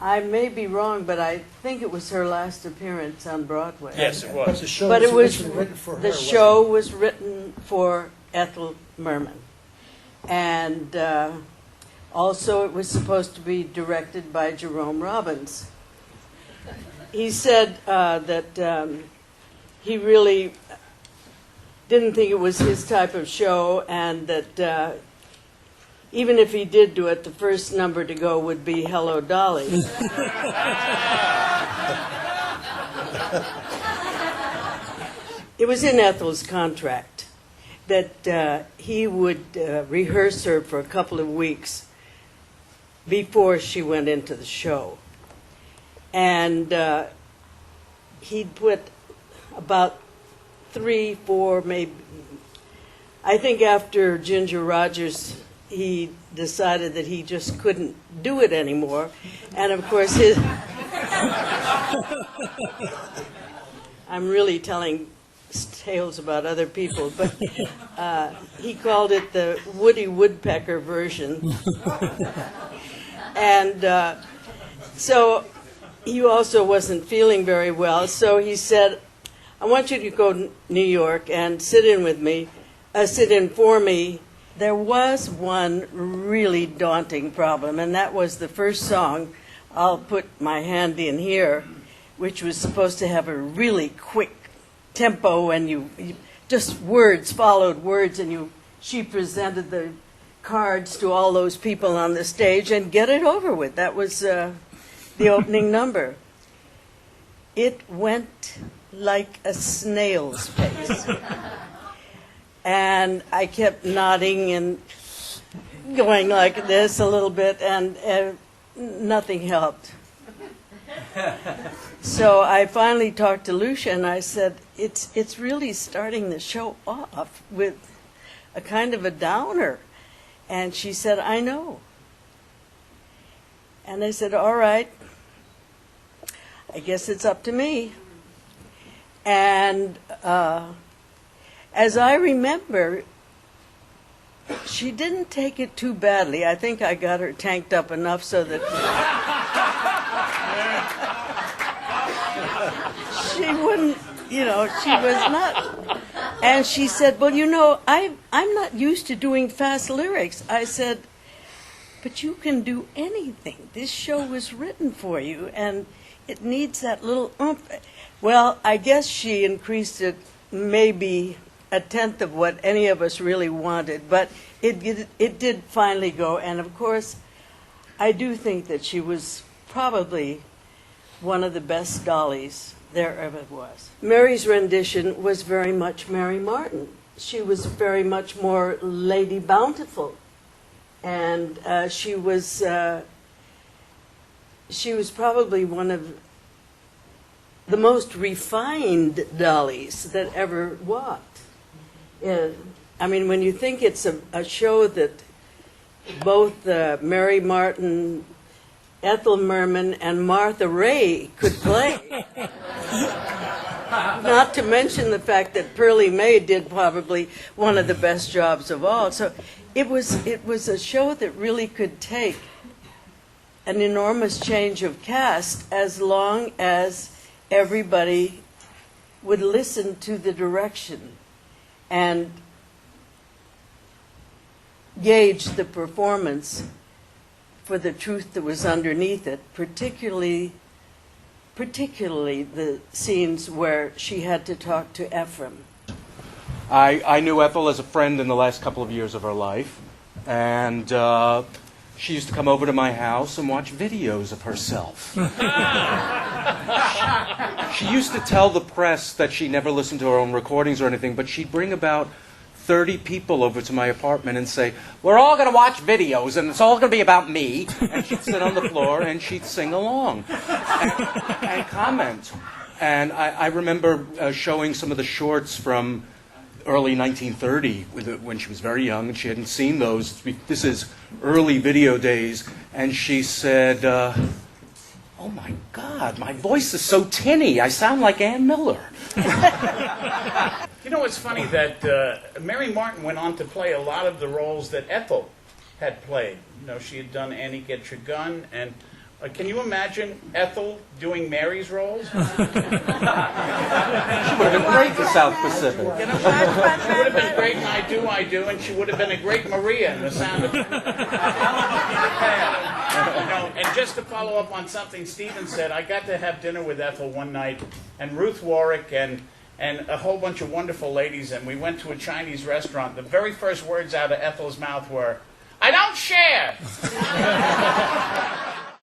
I may be wrong, but I think it was her last appearance on Broadway. Yes, it But was. the show But was it was originally written for her. the wasn't show it? was written for Ethel Merman, and also it was supposed to be directed by Jerome Robbins. He said that he really didn't think it was his type of show, and that even if he did do it, the first number to go would be "Hello, Dolly." It was in Ethel's contract that he would rehearse her for a couple of weeks before she went into the show. And he'd put about 3, 4, maybe. I think after Ginger Rogers, he decided that he just couldn't do it anymore. And of course, I'm really telling tales about other people, but he called it the Woody Woodpecker version. And so he also wasn't feeling very well, so he said, I want you to go to New York and sit in for me. There was one really daunting problem, and that was the first song, I'll Put My Hand in Here, which was supposed to have a really quick tempo, and you just words followed words, and she presented the cards to all those people on the stage and get it over with. That was the opening number. It went like a snail's pace. And I kept nodding and going like this a little bit, and nothing helped. So I finally talked to Lucia, and I said, it's really starting the show off with a kind of a downer. And she said, I know. And I said, all right, I guess it's up to me. And as I remember, she didn't take it too badly. I think I got her tanked up enough so that she wouldn't, she was not. And she said, well, I'm not used to doing fast lyrics. I said, but you can do anything. This show was written for you, and it needs that little oomph. Well, I guess she increased it maybe a tenth of what any of us really wanted, but it did finally go. And of course, I do think that she was probably one of the best dollies there ever was. Mary's rendition was very much Mary Martin. She was very much more Lady Bountiful, and she was probably one of the most refined dollies that ever walked. I mean, when you think it's a show that both Mary Martin, Ethel Merman, and Martha Ray could play, not to mention the fact that Pearlie Mae did probably one of the best jobs of all. So it was a show that really could take an enormous change of cast as long as everybody would listen to the direction and gauge the performance for the truth that was underneath it, particularly the scenes where she had to talk to Ephraim. I knew Ethel as a friend in the last couple of years of her life, and she used to come over to my house and watch videos of herself. She used to tell the press that she never listened to her own recordings or anything, but she'd bring about 30 people over to my apartment and say, we're all going to watch videos, and it's all going to be about me. And she'd sit on the floor, and she'd sing along and comment. And I remember showing some of the shorts from early 1930 when she was very young, and she hadn't seen those. This is early video days. And she said, oh, my God, my voice is so tinny. I sound like Ann Miller. You know, it's funny that Mary Martin went on to play a lot of the roles that Ethel had played. You know, she had done Annie Get Your Gun, and Can you imagine Ethel doing Mary's roles? She would have been great in South Pacific. You know, she would have been great in I Do, and she would have been a great Maria in The Sound of Music. And just to follow up on something Stephen said, I got to have dinner with Ethel one night, and Ruth Warwick and a whole bunch of wonderful ladies, and we went to a Chinese restaurant. The very first words out of Ethel's mouth were, "I don't share."